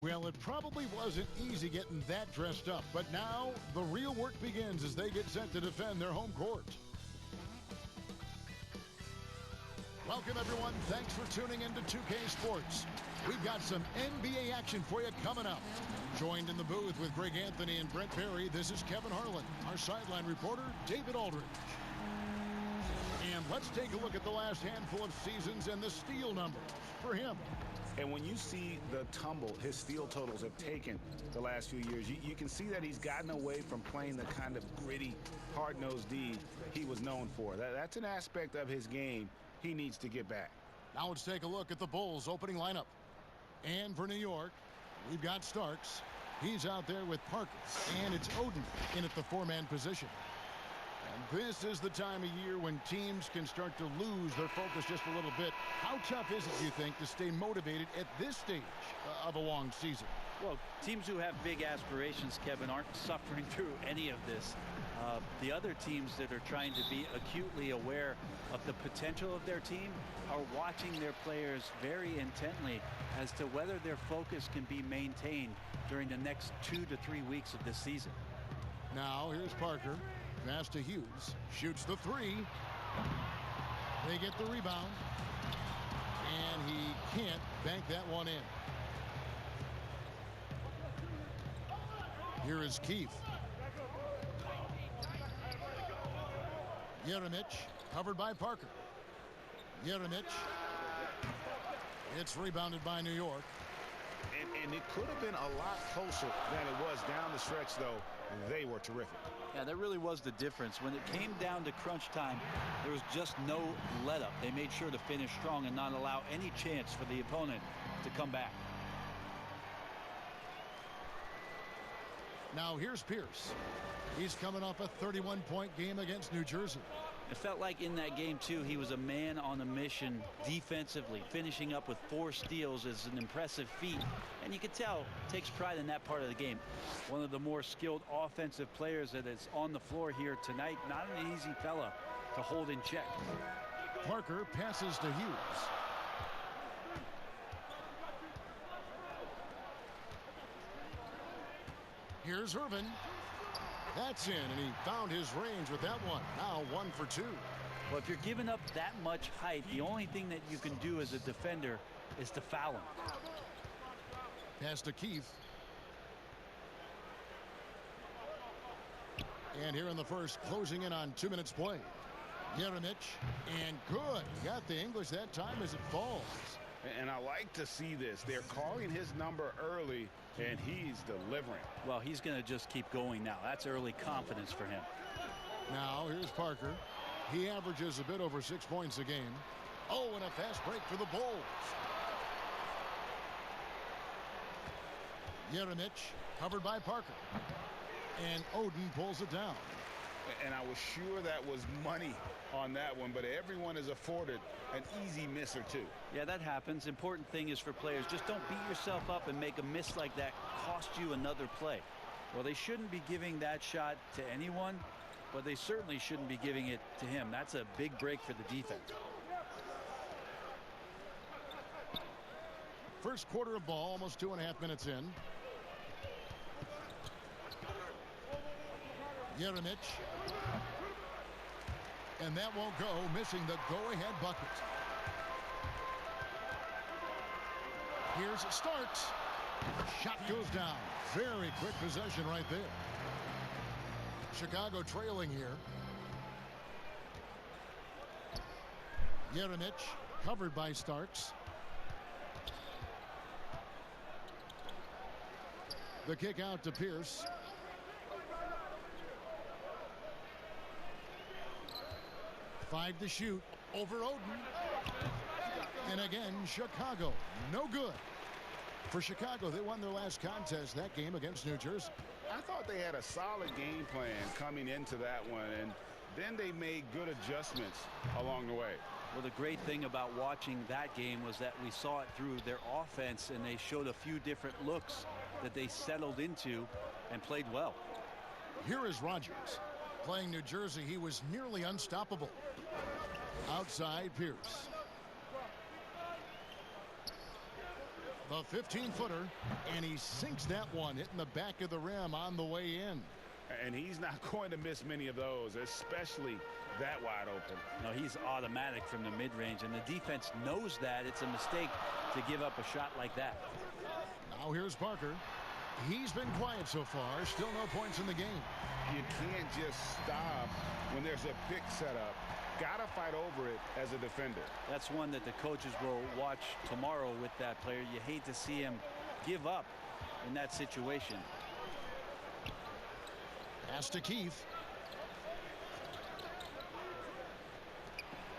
Well, it probably wasn't easy getting that dressed up, but now the real work begins as they get set to defend their home court. Welcome, everyone. Thanks for tuning into 2K Sports. We've got some NBA action for you coming up. Joined in the booth with Greg Anthony and Brent Barry, this is Kevin Harlan. Our sideline reporter, David Aldridge. And let's take a look at the last handful of seasons and the steal numbers for him. And when you see the tumble his steal totals have taken the last few years, you can see that he's gotten away from playing the kind of gritty, hard-nosed D he was known for. That's an aspect of his game he needs to get back. Now let's take a look at the Bulls' opening lineup. And for New York, we've got Starks. He's out there with Parker. And it's Oden in at the four-man position. And this is the time of year when teams can start to lose their focus just a little bit. How tough is it, do you think, to stay motivated at this stage of a long season? Well, teams who have big aspirations, Kevin, aren't suffering through any of this. The other teams that are trying to be acutely aware of the potential of their team are watching their players very intently as to whether their focus can be maintained during the next 2 to 3 weeks of this season. Now, here's Parker. Pass to Hughes. Shoots the three. They get the rebound. And he can't bank that one in. Here is Keith. Jeremic, covered by Parker. Jeremic. It's rebounded by New York. And it could have been a lot closer than it was down the stretch, though. They were terrific. Yeah, that really was the difference. When it came down to crunch time, there was just no let-up. They made sure to finish strong and not allow any chance for the opponent to come back. Now here's Pierce. He's coming off a 31-point game against New Jersey. It felt like in that game, too, he was a man on a mission defensively. Finishing up with 4 steals is an impressive feat. And you can tell, takes pride in that part of the game. One of the more skilled offensive players that is on the floor here tonight. Not an easy fella to hold in check. Parker passes to Hughes. Here's Irvin. That's in, and he found his range with that one. Now 1 for 2. Well, if you're giving up that much height, the only thing that you can do as a defender is to foul him. Pass to Keith. And here in the first, closing in on 2 minutes play. Jeremic, and good. Got the English that time as it falls. And I like to see this. They're calling his number early, and he's delivering. Well, he's going to just keep going now. That's early confidence for him. Now, here's Parker. He averages a bit over 6 points a game. Oh, and a fast break for the Bulls. Jeremic, covered by Parker. And Oden pulls it down. And I was sure that was money on that one, but everyone is afforded an easy miss or two. Yeah, that happens. Important thing is for players, just don't beat yourself up and make a miss like that cost you another play. Well, they shouldn't be giving that shot to anyone, but they certainly shouldn't be giving it to him. That's a big break for the defense. First quarter of ball, almost 2.5 minutes in. Jeremic. And that won't go, missing the go-ahead bucket. Here's Starks. Shot goes down. Very quick possession right there. Chicago trailing here. Jeremic, covered by Starks. The kick out to Pierce. Five to shoot over Oden. And again, Chicago. No good. For Chicago, they won their last contest, that game against New Jersey. I thought they had a solid game plan coming into that one, and then they made good adjustments along the way. Well, the great thing about watching that game was that we saw it through their offense, and they showed a few different looks that they settled into and played well. Here is Rogers. Playing New Jersey, he was nearly unstoppable. Outside, Pierce. The 15-footer, and he sinks that one, hitting the back of the rim on the way in. And he's not going to miss many of those, especially that wide open. No, he's automatic from the mid-range, and the defense knows that. It's a mistake to give up a shot like that. Now here's Parker. He's been quiet so far. Still no points in the game. You can't just stop when there's a pick set up. Got to fight over it as a defender. That's one that the coaches will watch tomorrow with that player. You hate to see him give up in that situation. Pass to Keith.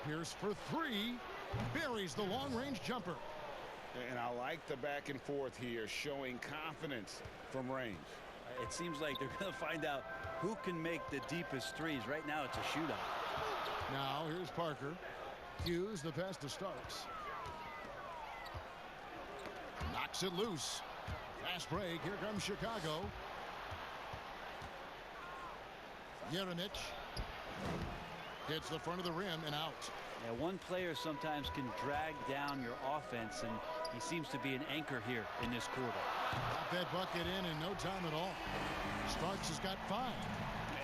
Pierce for three. Buries the long-range jumper. And I like the back and forth here, showing confidence from range. It seems like they're going to find out who can make the deepest threes. Right now it's a shootout. Now here's Parker. Hughes, the pass to Starks. Knocks it loose. Fast break. Here comes Chicago. Jeremic hits the front of the rim and out. Yeah, one player sometimes can drag down your offense, and he seems to be an anchor here in this quarter. Got that bucket in no time at all. Starks has got 5.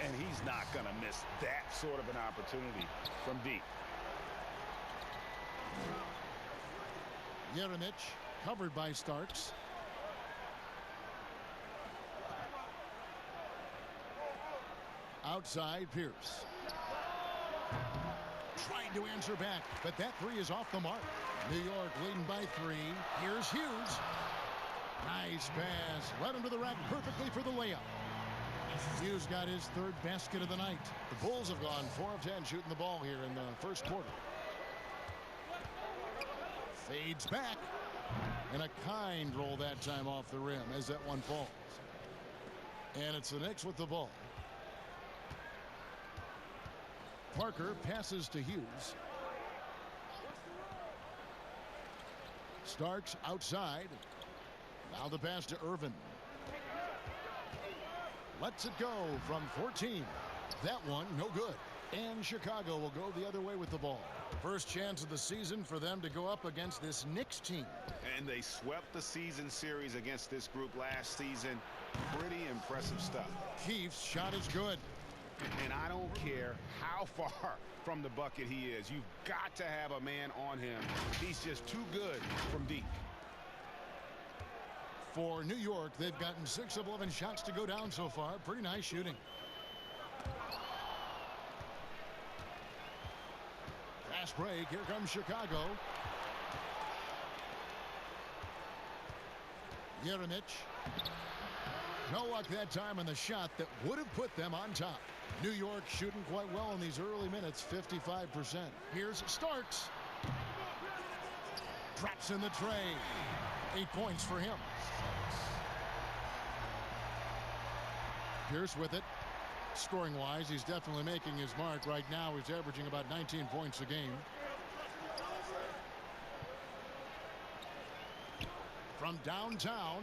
And he's not going to miss that sort of an opportunity from deep. Jeremic covered by Starks. Outside Pierce. Trying to answer back, but that three is off the mark. New York leading by 3. Here's Hughes. Nice pass. Led him to the rack perfectly for the layup. Hughes got his 3rd basket of the night. The Bulls have gone 4 of 10 shooting the ball here in the first quarter. Fades back. And a kind roll that time off the rim as that one falls. And it's the Knicks with the ball. Parker passes to Hughes. Starks outside. Now the pass to Irvin. Lets it go from 14. That one no good. And Chicago will go the other way with the ball. First chance of the season for them to go up against this Knicks team. And they swept the season series against this group last season. Pretty impressive stuff. Keith's shot is good. And I don't care how far from the bucket he is. You've got to have a man on him. He's just too good from deep. For New York, they've gotten 6 of 11 shots to go down so far. Pretty nice shooting. Fast break. Here comes Chicago. Jeremic. No luck that time on the shot that would have put them on top. New York shooting quite well in these early minutes, 55%. Here's Starks. Drops in the tray. 8 points for him. Pierce with it. Scoring-wise, he's definitely making his mark. Right now, he's averaging about 19 points a game. From downtown,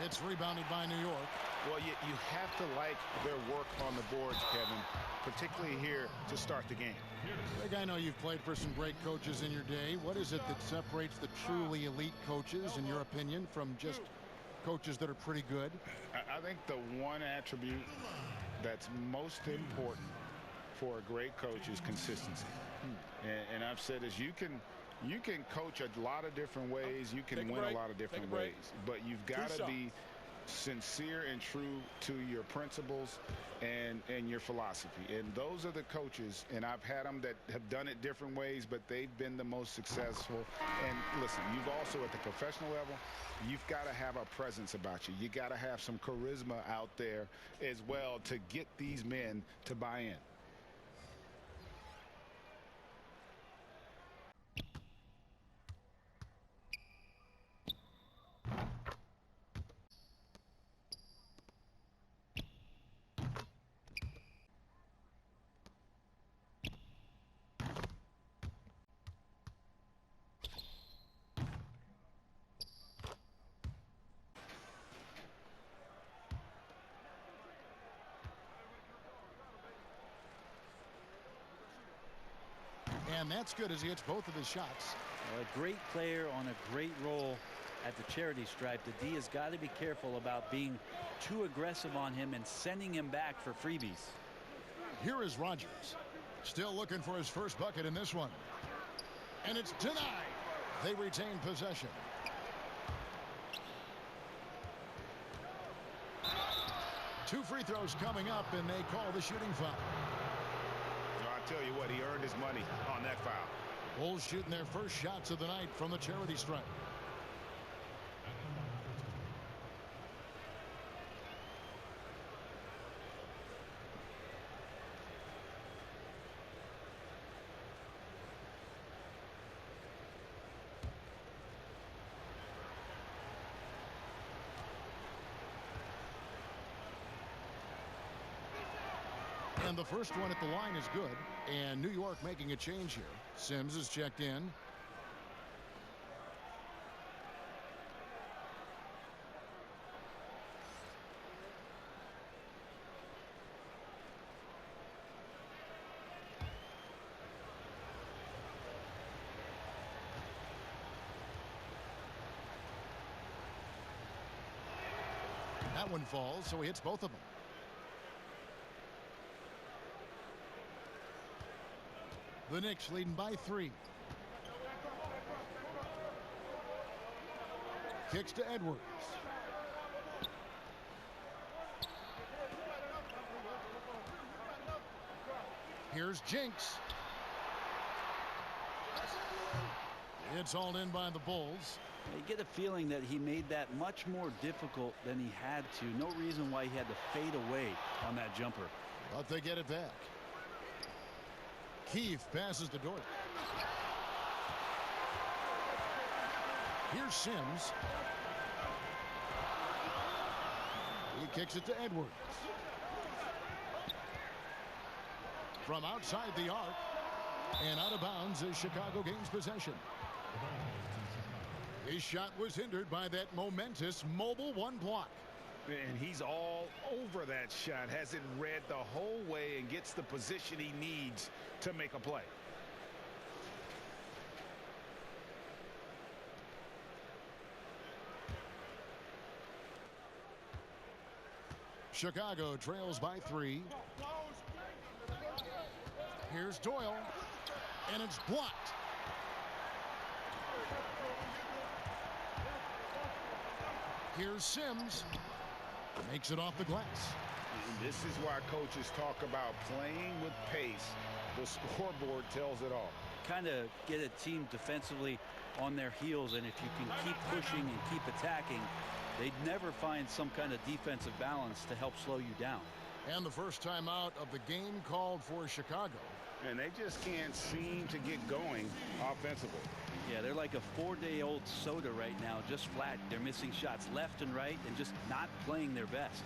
it's rebounded by New York. Well, you have to like their work on the boards, Kevin, particularly here to start the game. Greg, I know you've played for some great coaches in your day. What is it that separates the truly elite coaches, in your opinion, from just coaches that are pretty good? I think the one attribute that's most important for a great coach is consistency. And I've said is you can coach a lot of different ways. You can win a lot of different ways. But you've got to be sincere and true to your principles and your philosophy. And those are the coaches, and I've had them that have done it different ways, but they've been the most successful. And listen, you've also at the professional level, you've got to have a presence about you. You got to have some charisma out there as well to get these men to buy in. And that's good as he hits both of his shots. A great player on a great role at the charity stripe, the D has got to be careful about being too aggressive on him and sending him back for freebies. Here is Rogers. Still looking for his first bucket in this one. And it's denied. They retain possession. Two free throws coming up, and they call the shooting foul. I tell you what, he earned his money on that foul. Bulls shooting their first shots of the night from the charity stripe. And the first one at the line is good. And New York making a change here. Sims is checked in. That one falls, so he hits both of them. The Knicks leading by 3. Kicks to Edwards. Here's Jinx. It's hauled in by the Bulls. You get a feeling that he made that much more difficult than he had to. No reason why he had to fade away on that jumper. But they get it back. Keith passes to Dort. Here's Sims. He kicks it to Edwards. From outside the arc. And out of bounds as Chicago gains possession. His shot was hindered by that momentous mobile one block. And he's all over that shot. Has it read the whole way and gets the position he needs to make a play. Chicago trails by 3. Here's Doyle. And it's blocked. Here's Sims. Makes it off the glass. And this is why coaches talk about playing with pace. The scoreboard tells it all. Kind of get a team defensively on their heels, and if you can keep pushing and keep attacking, they'd never find some kind of defensive balance to help slow you down. And the first time out of the game called for Chicago. And they just can't seem to get going offensively. Yeah, they're like a 4-day-old soda right now, just flat. They're missing shots left and right and just not playing their best.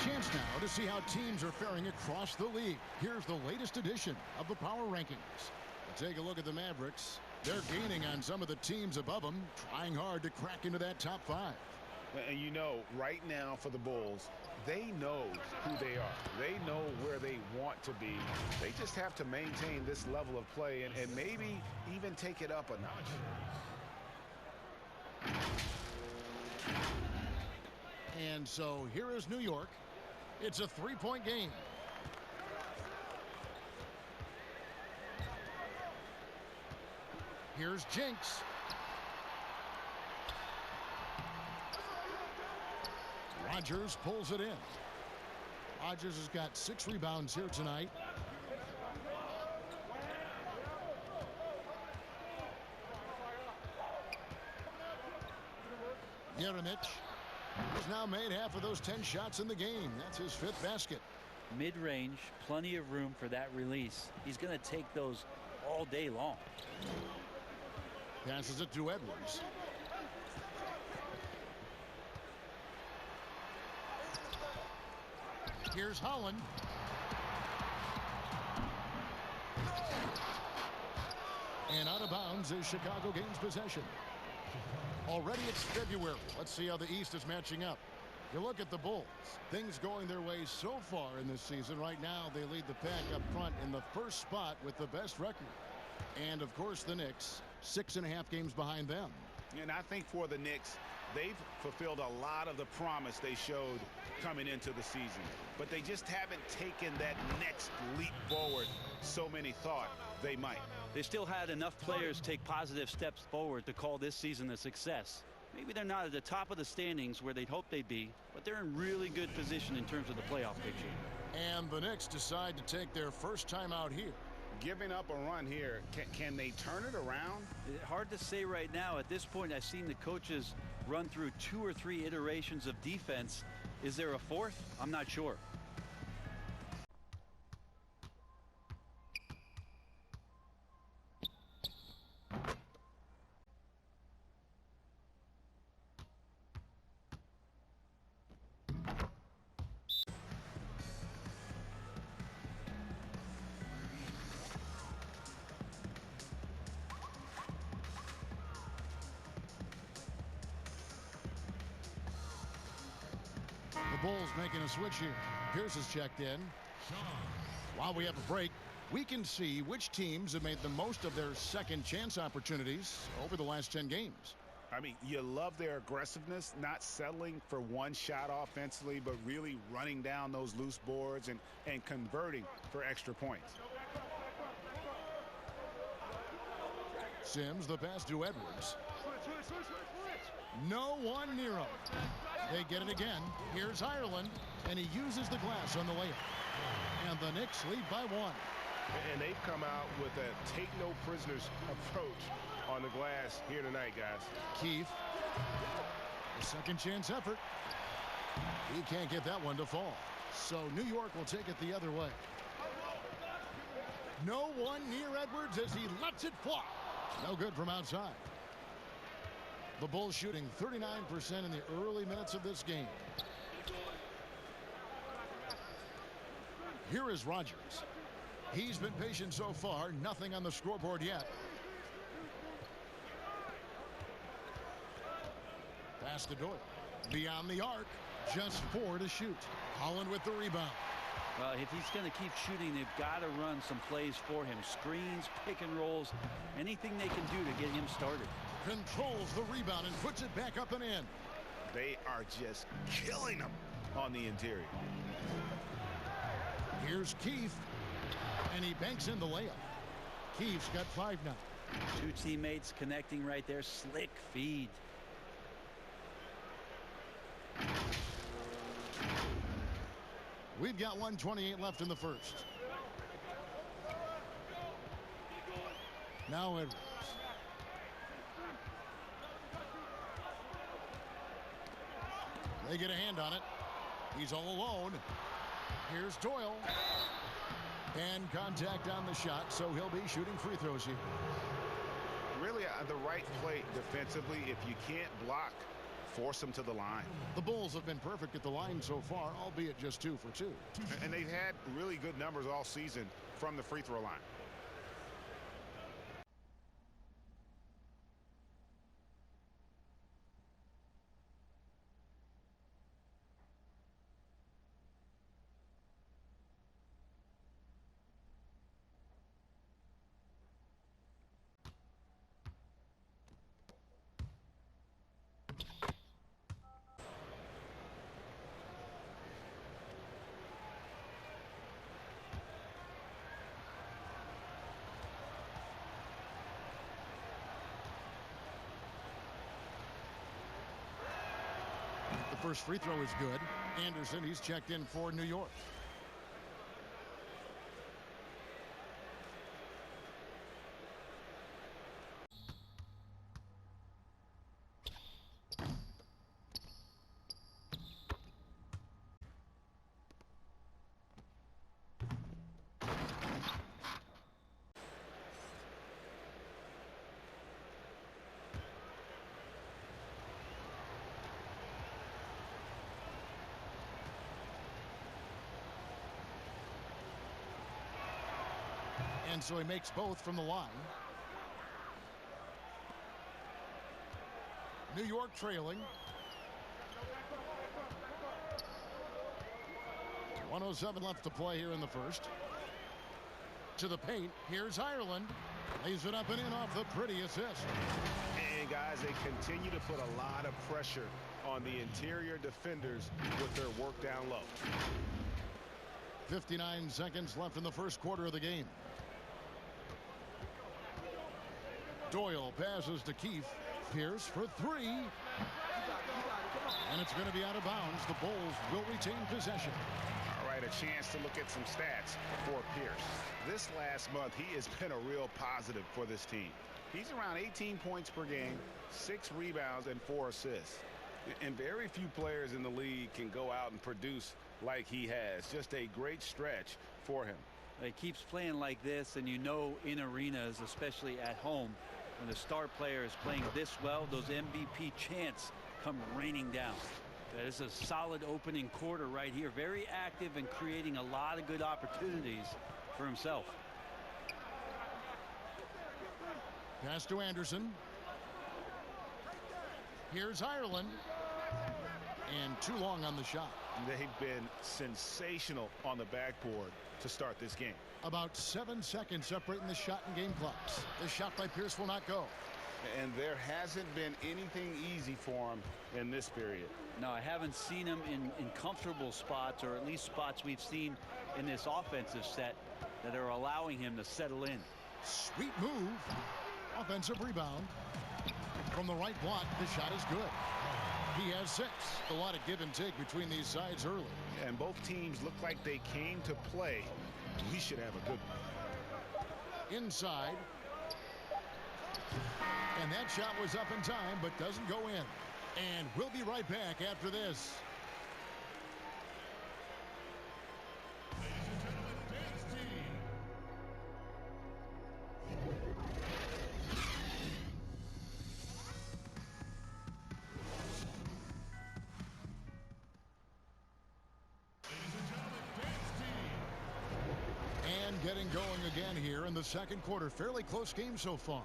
Chance now to see how teams are faring across the league. Here's the latest edition of the Power Rankings. Take a look at the Mavericks. They're gaining on some of the teams above them, trying hard to crack into that top 5. And you know, right now for the Bulls, they know who they are. They know where they want to be. They just have to maintain this level of play and maybe even take it up a notch. And so here is New York. It's a 3-point game. Here's Jinx. Rogers pulls it in. Rogers has got 6 rebounds here tonight. Jeremic has now made half of those 10 shots in the game. That's his 5th basket. Mid-range, plenty of room for that release. He's going to take those all day long. Passes it to Edwards. Here's Holland. And out of bounds as Chicago gains possession. Already it's February. Let's see how the East is matching up. You look at the Bulls. Things going their way so far in this season. Right now, they lead the pack up front in the first spot with the best record. And, of course, the Knicks, 6.5 games behind them. And I think for the Knicks, they've fulfilled a lot of the promise they showed coming into the season. But they just haven't taken that next leap forward so many thought they might. They still had enough players take positive steps forward to call this season a success. Maybe they're not at the top of the standings where they'd hope they'd be, but they're in really good position in terms of the playoff picture. And the Knicks decide to take their first time out here. Giving up a run here, can they turn it around? Hard to say right now. At this point, I've seen the coaches run through 2 or 3 iterations of defense. Is there a fourth? I'm not sure. The Bulls making a switch here. Pierce is checked in. While we have a break, we can see which teams have made the most of their second chance opportunities over the last 10 games. I mean, you love their aggressiveness, not settling for one shot offensively, but really running down those loose boards and converting for extra points. Sims, the pass to Edwards. No one near him. They get it again. Here's Ireland, and he uses the glass on the layup. And the Knicks lead by 1. And they've come out with a take-no-prisoners approach on the glass here tonight, guys. Keith, a second chance effort. He can't get that one to fall. So New York will take it the other way. No one near Edwards as he lets it fly. No good from outside. The Bulls shooting 39% in the early minutes of this game. Here is Rogers. He's been patient so far. Nothing on the scoreboard yet. Pass to Doyle. Beyond the arc. Just 4 to shoot. Holland with the rebound. Well, if he's going to keep shooting, they've got to run some plays for him. Screens, pick and rolls, anything they can do to get him started. Controls the rebound and puts it back up and in. They are just killing them on the interior. Here's Keith, and he banks in the layup. Keith's got 5 now. 2 teammates connecting right there. Slick feed. We've got 1:28 left in the first. Now Edwards. They get a hand on it. He's all alone. Here's Doyle. And contact on the shot, so he'll be shooting free throws here. Really the right play defensively. If you can't block, force them to the line. The Bulls have been perfect at the line so far, albeit just 2 for 2. And they've had really good numbers all season from the free throw line. The first free throw is good. Anderson, he's checked in for New York. And so he makes both from the line. New York trailing. 1:07 left to play here in the first. To the paint. Here's Ireland. Lays it up and in off the pretty assist. And guys, they continue to put a lot of pressure on the interior defenders with their work down low. 59 seconds left in the first quarter of the game. Doyle passes to Keefe. Pierce for three. And it's going to be out of bounds. The Bulls will retain possession. All right, a chance to look at some stats for Pierce. This last month, he has been a real positive for this team. He's around 18 points per game, 6 rebounds, and 4 assists. And very few players in the league can go out and produce like he has. Just a great stretch for him. He keeps playing like this, and you know, in arenas, especially at home, when the star player is playing this well, those MVP chants come raining down. That is a solid opening quarter right here. Very active and creating a lot of good opportunities for himself. Pass to Anderson. Here's Ireland. And too long on the shot. They've been sensational on the backboard to start this game. About 7 seconds separating the shot and game clocks. The shot by Pierce will not go. And there hasn't been anything easy for him in this period. No, I haven't seen him in comfortable spots, or at least spots we've seen in this offensive set that are allowing him to settle in. Sweet move. Offensive rebound. From the right block, the shot is good. He has 6. A lot of give and take between these sides early. And both teams look like they came to play. We should have a good one. Inside. And that shot was up in time, but doesn't go in. And we'll be right back after this. And getting going again here in the second quarter. Fairly close game so far.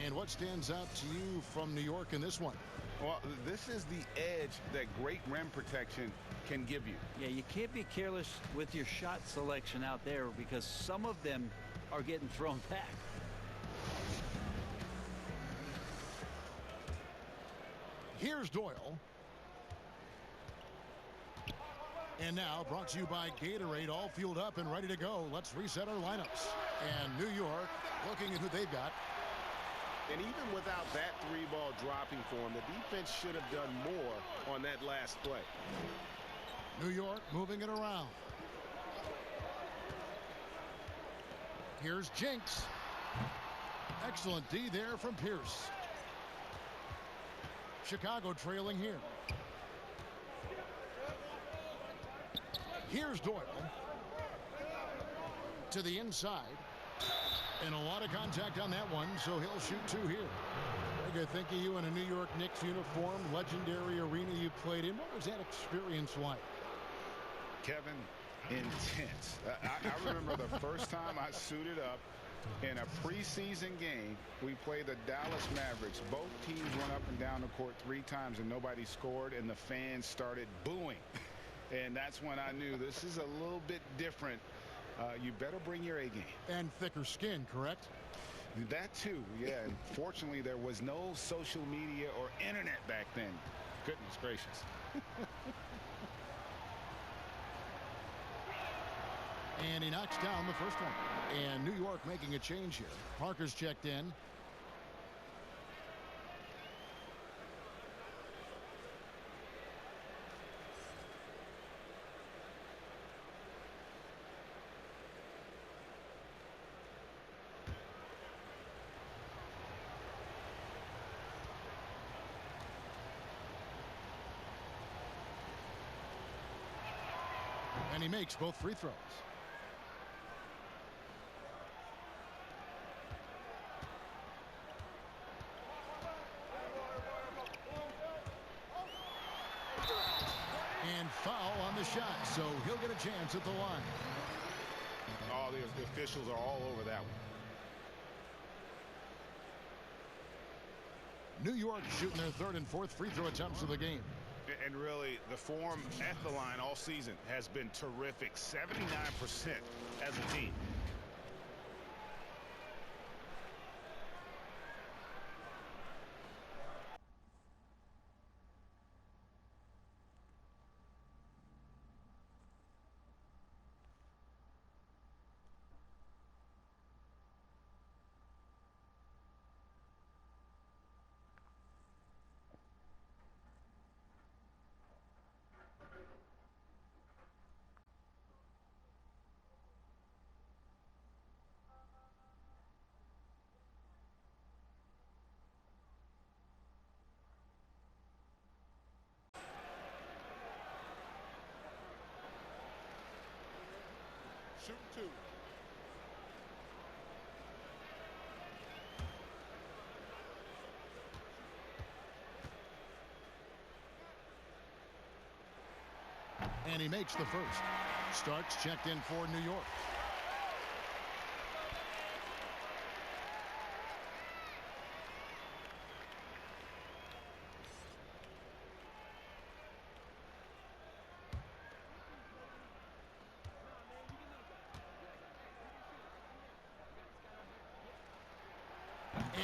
And what stands out to you from New York in this one? Well, this is the edge that great rim protection can give you. Yeah, you can't be careless with your shot selection out there, because some of them are getting thrown back. Here's Doyle. And now brought to you by Gatorade, all fueled up and ready to go. Let's reset our lineups. And New York looking at who they've got. And even without that 3-ball dropping for him, the defense should have done more on that last play. New York moving it around. Here's Jinks. Excellent D there from Pierce. Chicago trailing here. Here's Doyle. To the inside. And a lot of contact on that one, so he'll shoot 2 here. Greg, I think of you in a New York Knicks uniform, legendary arena you played in. What was that experience like? Kevin, intense. I remember the first time I suited up in a preseason game. We played the Dallas Mavericks. Both teams went up and down the court 3 times and nobody scored, and the fans started booing. And that's when I knew this is a little bit different. You better bring your A game. And thicker skin, correct? That too, yeah. And fortunately, there was no social media or internet back then. Goodness gracious. And he knocks down the first one. And New York making a change here. Parker's checked in. And he makes both free throws. And foul on the shot, so he'll get a chance at the line. Oh, the officials are all over that one. New York shooting their third and fourth free throw attempts of the game. And really, the form at the line all season has been terrific. 79% as a team. Shoot two. And he makes the first. Starks checked in for New York.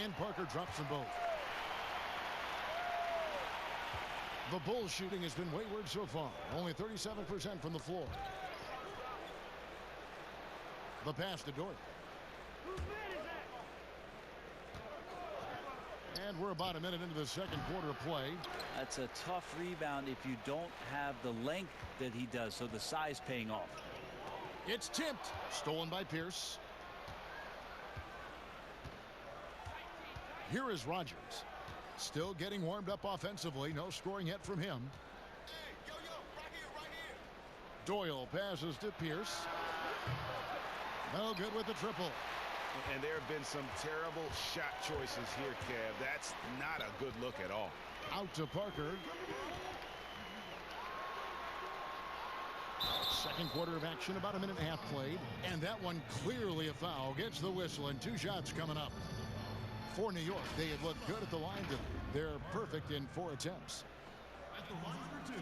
And Parker drops them both. The Bulls shooting has been wayward so far. Only 37% from the floor. The pass to Dort. And we're about a minute into the second quarter of play. That's a tough rebound if you don't have the length that he does, so the size paying off. It's tipped. Stolen by Pierce. Here is Rogers. Still getting warmed up offensively. No scoring yet from him. Hey, right here. Doyle passes to Pierce. No good with the triple. And there have been some terrible shot choices here, Kev. That's not a good look at all. Out to Parker. Second quarter of action, about a minute and a half played. And that one clearly a foul. Gets the whistle and 2 shots coming up. For New York, they have looked good at the line. They're perfect in 4 attempts. At the line for 2.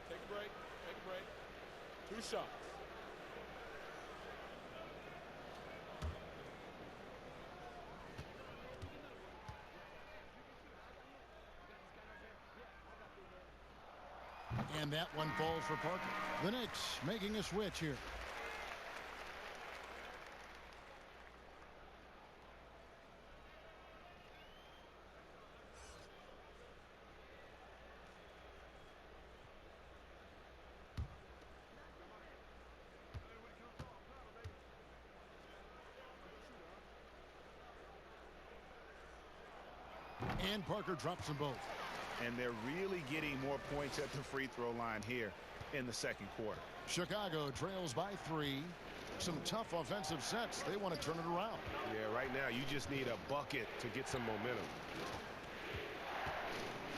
Take a break. 2 shots. And that one falls for Parker. The Knicks making a switch here. And Parker drops them both. And they're really getting more points at the free throw line here in the second quarter. Chicago trails by 3. Some tough offensive sets. They want to turn it around. Yeah, right now you just need a bucket to get some momentum.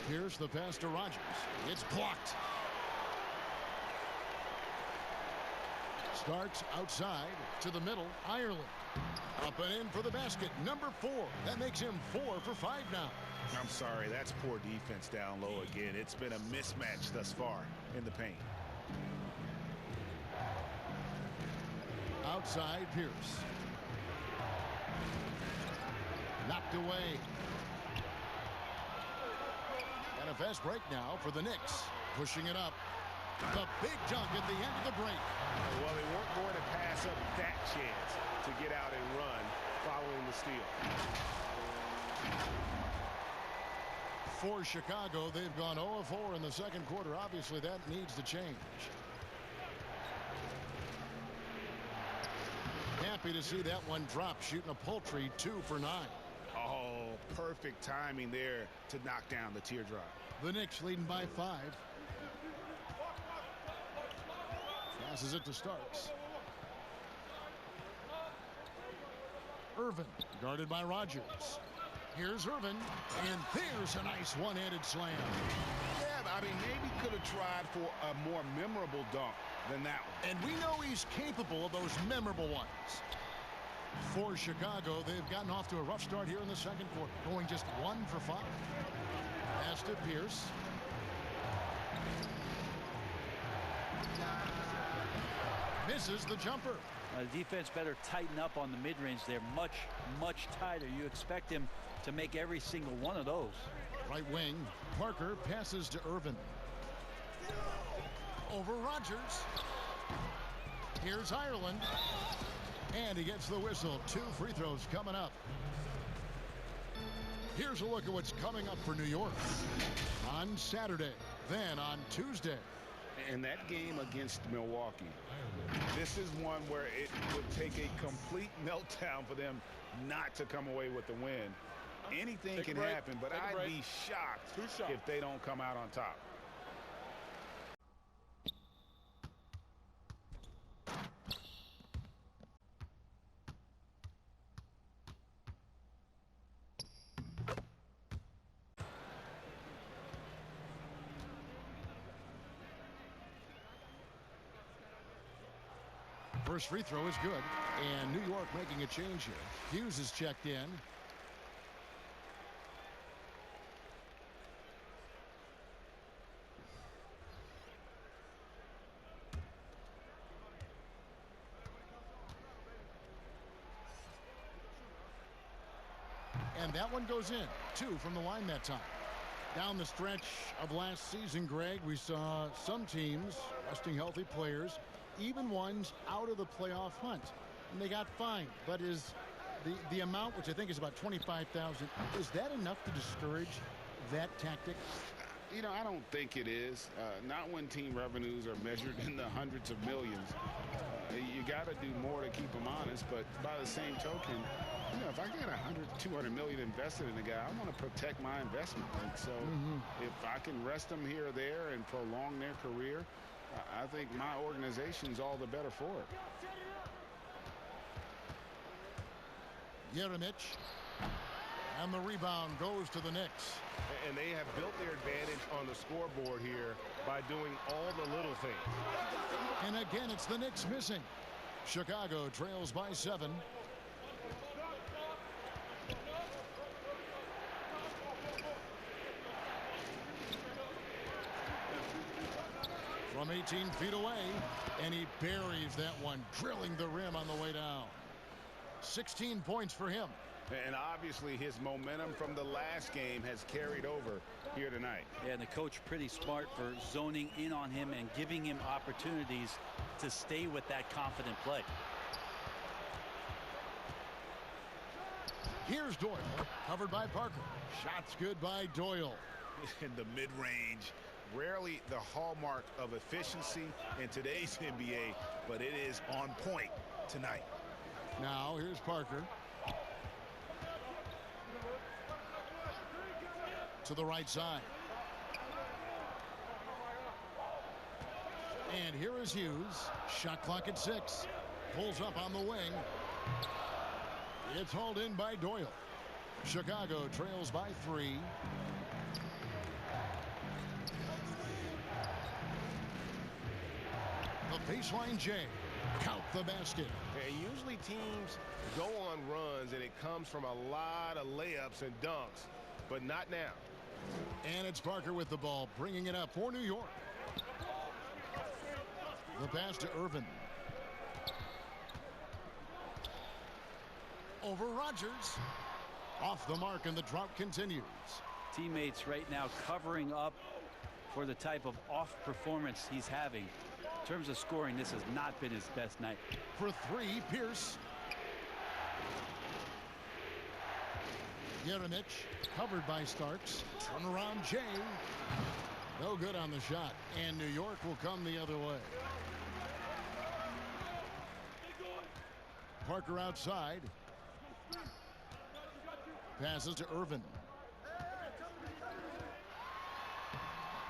Here's the pass to Rogers. It's blocked. Starks outside to the middle. Ireland up and in for the basket. Number 4. That makes him 4 for 5 now. I'm sorry, that's poor defense down low again. It's been a mismatch thus far in the paint. Outside Pierce. Knocked away. And a fast break now for the Knicks. Pushing it up. The big dunk at the end of the break. Well, they weren't going to pass up that chance to get out and run following the steal. For Chicago, they've gone 0 of 4 in the second quarter. Obviously, that needs to change. Happy to see that one drop, shooting a paltry 2 for 9. Oh, perfect timing there to knock down the teardrop. The Knicks leading by 5. Passes it to Starks. Irvin, guarded by Rogers. Here's Irvin, and there's a nice one-handed slam. Yeah, I mean, maybe could have tried for a more memorable dunk than that one. And we know he's capable of those memorable ones. For Chicago, they've gotten off to a rough start here in the second quarter, going just 1 for 5. Pass to Pierce. Misses the jumper. Defense better tighten up on the mid-range. They're much, much tighter. You expect him to make every single one of those. Right wing, Parker passes to Irvin. Over Rogers. Here's Ireland. And he gets the whistle. 2 free throws coming up. Here's a look at what's coming up for New York on Saturday, then on Tuesday. In that game against Milwaukee, this is one where it would take a complete meltdown for them not to come away with the win. Anything can happen, but I'd be shocked if they don't come out on top. First free throw is good, and New York making a change here. Hughes is checked in. And that one goes in. 2 from the line that time. Down the stretch of last season, Greg, we saw some teams resting healthy players, even ones out of the playoff hunt, and they got fined. But is the amount, which I think is about $25,000, is that enough to discourage that tactic? You know, I don't think it is. Not when team revenues are measured in the hundreds of millions. You got to do more to keep them honest. But by the same token, you know, if I got 200 million invested in a guy, I want to protect my investment. And so if I can rest them here or there and prolong their career, I think my organization's all the better for it. Jeremic, and the rebound goes to the Knicks. And they have built their advantage on the scoreboard here by doing all the little things. And again, it's the Knicks missing. Chicago trails by 7. From 18 feet away, and he buries that one, drilling the rim on the way down. 16 points for him. And obviously his momentum from the last game has carried over here tonight. Yeah, and the coach pretty smart for zoning in on him and giving him opportunities to stay with that confident play. Here's Doyle, covered by Parker. Shots good by Doyle. In the mid-range, rarely the hallmark of efficiency in today's NBA, but it is on point tonight. Now here's Parker. To the right side. And here is Hughes. Shot clock at 6. Pulls up on the wing. It's hauled in by Doyle. Chicago trails by 3. The baseline J. Count the basket. And usually teams go on runs and it comes from a lot of layups and dunks, but not now. And it's Parker with the ball, bringing it up for New York. The pass to Irvin. Over Rogers. Off the mark, and the drought continues. Teammates right now covering up for the type of off performance he's having. In terms of scoring, this has not been his best night. For 3, Pierce. Jeremic, covered by Starks. Turnaround Jay. No good on the shot. And New York will come the other way. Parker outside. Passes to Irvin.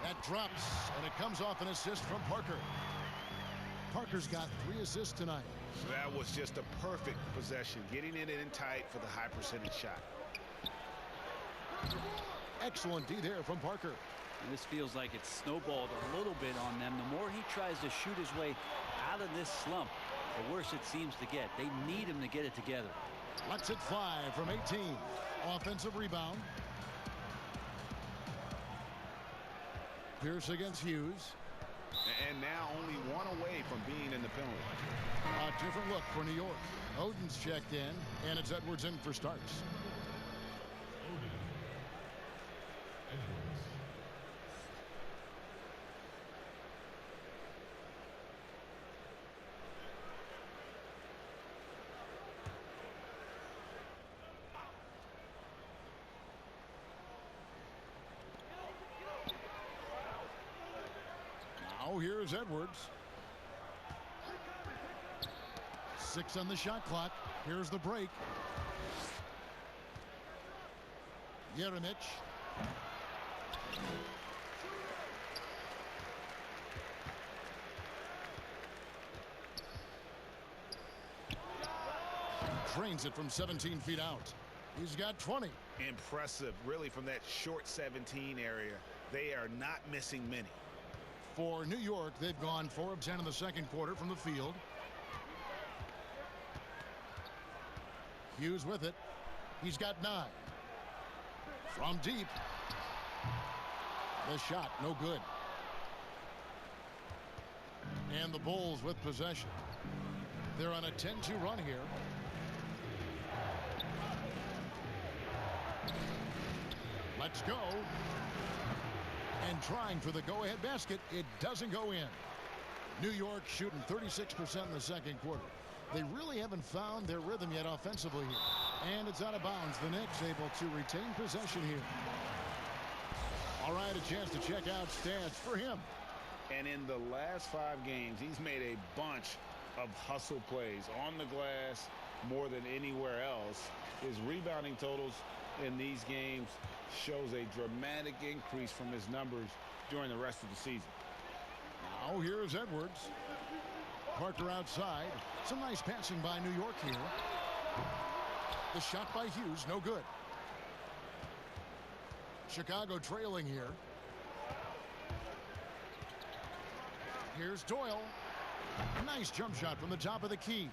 That drops, and it comes off an assist from Parker. Parker's got 3 assists tonight. That was just a perfect possession, getting it in tight for the high percentage shot. Excellent D there from Parker. And this feels like it's snowballed a little bit on them. The more he tries to shoot his way out of this slump, the worse it seems to get. They need him to get it together. Lets it fly from 18. Offensive rebound. Pierce against Hughes. And now only one away from being in the penalty. A different look for New York. Oden's checked in, and it's Edwards in for Starks. Now here's Edwards. 6 on the shot clock. Here's the break. Jeremic. Drains it from 17 feet out. He's got 20. Impressive, really, from that short 17 area. They are not missing many. For New York, they've gone 4 of 10 in the second quarter from the field. Hughes with it. He's got 9. From deep. The shot, no good. And the Bulls with possession. They're on a 10-2 run here. Let's go. And trying for the go-ahead basket. It doesn't go in. New York shooting 36% in the second quarter. They really haven't found their rhythm yet offensively here. And it's out of bounds. The Knicks able to retain possession here. All right, a chance to check out stats for him. And in the last 5 games, he's made a bunch of hustle plays on the glass more than anywhere else. His rebounding totals in these games shows a dramatic increase from his numbers during the rest of the season. Now here's Edwards. Parker outside. Some nice passing by New York here. The shot by Hughes, no good. Chicago trailing here. Here's Doyle. Nice jump shot from the top of the key.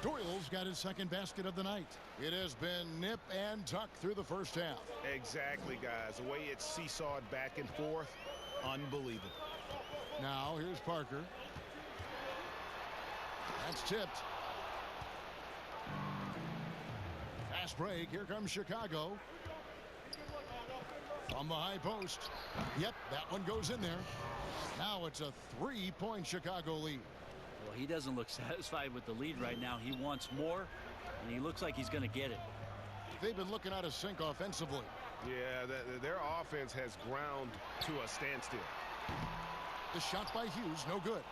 Doyle's got his second basket of the night. It has been nip and tuck through the first half. Exactly, guys. The way it's seesawed back and forth, unbelievable. Now here's Parker. That's tipped. Fast break. Here comes Chicago. From the high post. Yep, that one goes in there. Now it's a 3-point Chicago lead. Well, he doesn't look satisfied with the lead right now. He wants more, and he looks like he's going to get it. They've been looking out of sync offensively. Yeah, their offense has ground to a standstill. The shot by Hughes, no good.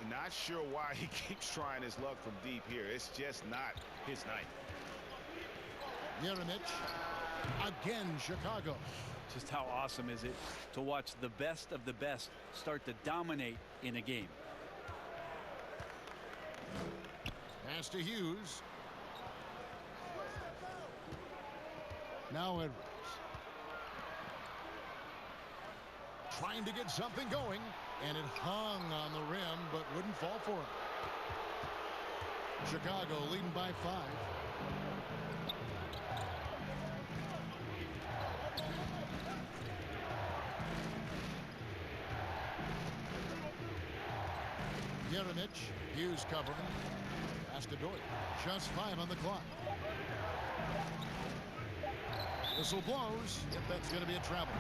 Not sure why he keeps trying his luck from deep here. It's just not his night. Jeremic. Again, Chicago. Just how awesome is it to watch the best of the best start to dominate in a game. Pass to Hughes. Now Edwards. Trying to get something going, and it hung on the rim, but wouldn't fall for him. Chicago leading by 5. Jeremic. Hughes covering. Pass to Doyle. Just 5 on the clock. Whistle blows. Yep, that's going to be a travel.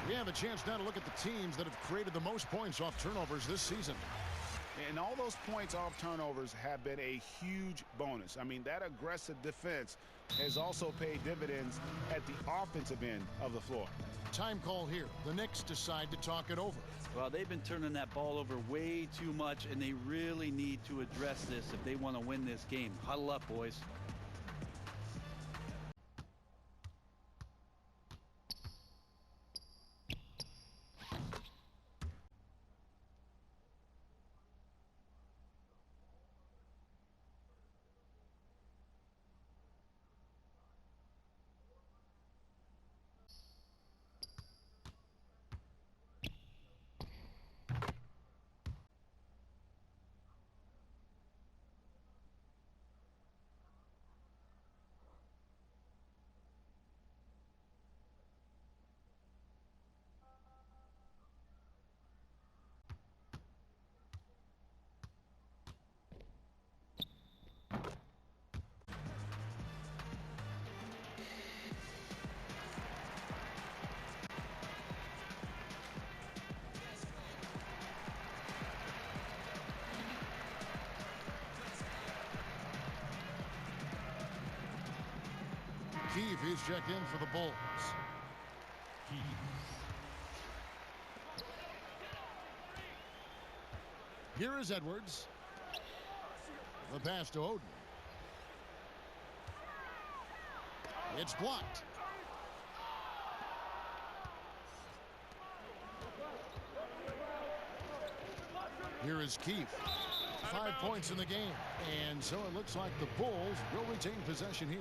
We have a chance now to look at the teams that have created the most points off turnovers this season. And all those points off turnovers have been a huge bonus. I mean, that aggressive defense has also paid dividends at the offensive end of the floor. Time call here. The Knicks decide to talk it over. Well, they've been turning that ball over way too much, and they really need to address this if they want to win this game. Huddle up, boys. Keefe, he's checked in for the Bulls. Here is Edwards. The pass to Oden. It's blocked. Here is Keefe. 5 points in the game. And so it looks like the Bulls will retain possession here.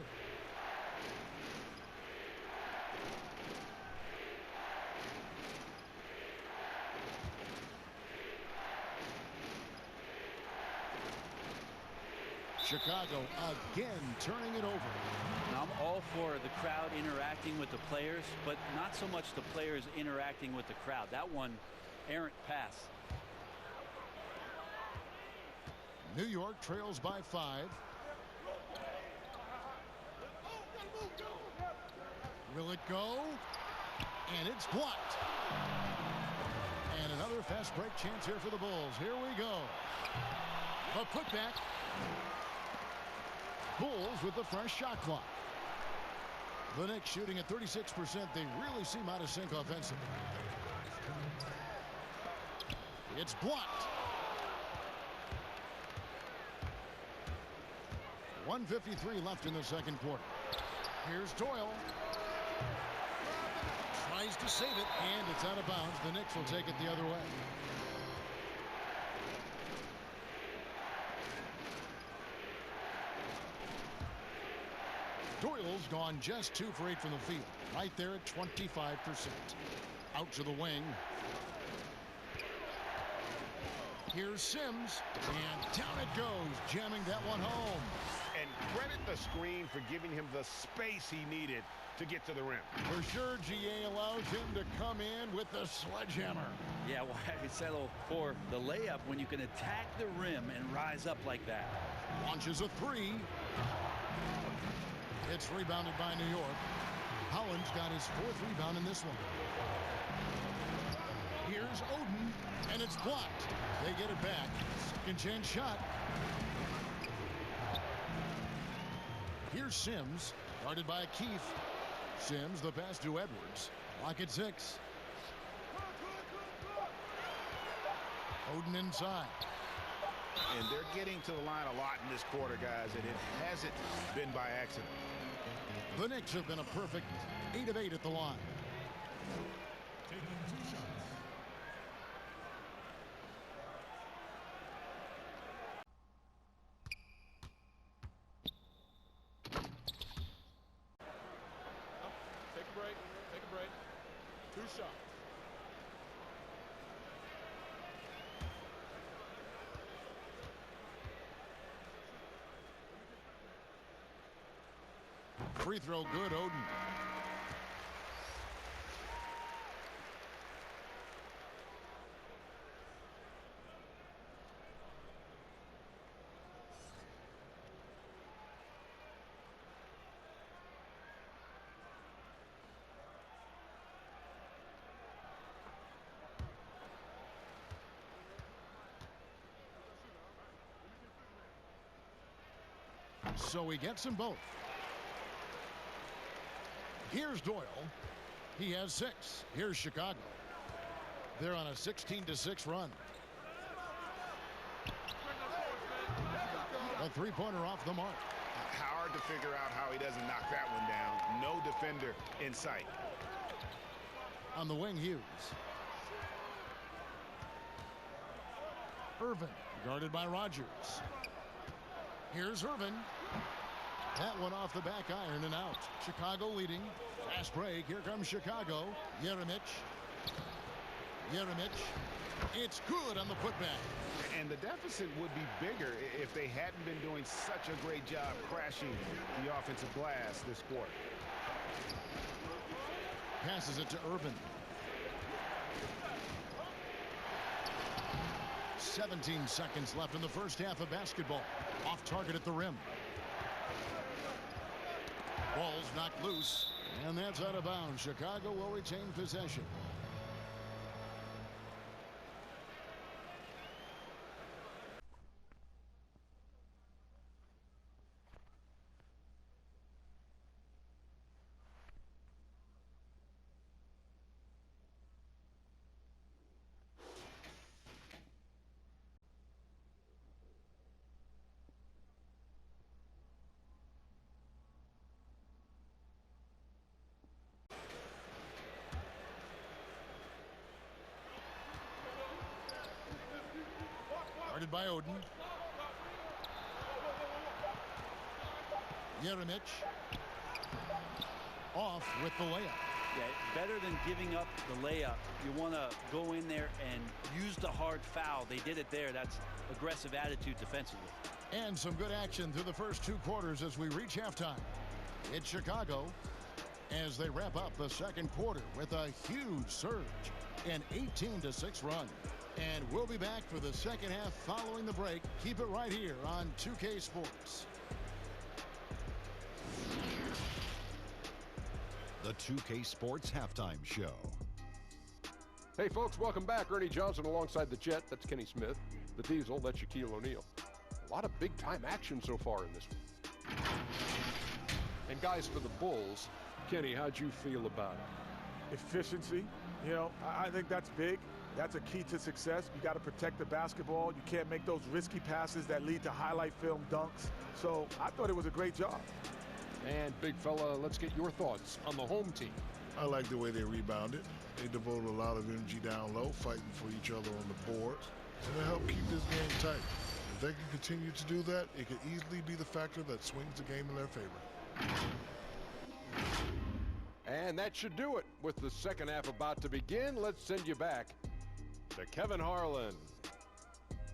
Chicago again turning it over. Now, I'm all for the crowd interacting with the players, but not so much the players interacting with the crowd. That one, errant pass. New York trails by 5. Will it go? And it's blocked. And another fast break chance here for the Bulls. Here we go. A putback. Bulls with the fresh shot clock. The Knicks shooting at 36%. They really seem out of sync offensively. It's blocked. 1:53 left in the second quarter. Here's Doyle. Tries to save it, and it's out of bounds. The Knicks will take it the other way. Doyle's gone just 2 for 8 from the field. Right there at 25%. Out to the wing. Here's Sims. And down it goes. Jamming that one home. And credit the screen for giving him the space he needed to get to the rim. For sure, GA allows him to come in with the sledgehammer. Yeah, why settle for the layup when you can attack the rim and rise up like that? Launches a 3. It's rebounded by New York. Holland's got his 4th rebound in this one. Here's Oden, and it's blocked. They get it back. Second chance shot. Here's Sims, guarded by Keefe. Sims, the pass to Edwards. Lock at 6. Oden inside. And they're getting to the line a lot in this quarter, guys, and it hasn't been by accident. The Knicks have been a perfect 8 of 8 at the line. Taking 2 shots. Take a break. Take a break. 2 shots. Free throw good, Oden. So he gets them both. Here's Doyle. He has 6. Here's Chicago. They're on a 16-6 run. A 3-pointer off the mark. Hard to figure out how he doesn't knock that one down. No defender in sight. On the wing, Hughes. Irvin, guarded by Rogers. Here's Irvin. That one off the back iron and out. Chicago leading. Fast break. Here comes Chicago. Jeremic. It's good on the putback. And the deficit would be bigger if they hadn't been doing such a great job crashing the offensive glass this quarter. Passes it to Irvin. 17 seconds left in the first half of basketball. Off target at the rim. Ball's knocked loose, and that's out of bounds. Chicago will retain possession. defended by Oden. Jeremic off with the layup. Yeah, better than giving up the layup. You want to go in there and use the hard foul. They did it there. That's aggressive attitude defensively. And some good action through the first 2 quarters as we reach halftime. It's Chicago as they wrap up the second quarter with a huge surge, an 18-6 run. And we'll be back for the second half following the break. Keep it right here on 2K Sports. The 2K Sports Halftime Show. Hey folks, welcome back. Ernie Johnson alongside the Jet. That's Kenny Smith. The Diesel, that's Shaquille O'Neal. A lot of big time action so far in this one. And guys, for the Bulls, Kenny, how'd you feel about it? Efficiency, you know, I think that's big. That's a key to success. You got to protect the basketball. You can't make those risky passes that lead to highlight film dunks. So I thought it was a great job. And big fella, let's get your thoughts on the home team. I like the way they rebounded. They devoted a lot of energy down low, fighting for each other on the boards, and it helped keep this game tight. If they can continue to do that, it could easily be the factor that swings the game in their favor. And that should do it. With the second half about to begin, let's send you back to Kevin Harlan.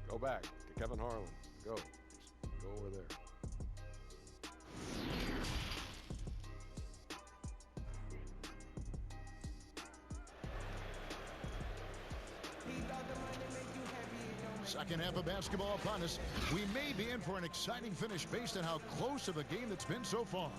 Go back to Kevin Harlan. Go. Just go over there. Second half of basketball upon us. We may be in for an exciting finish based on how close of a game it's been so far.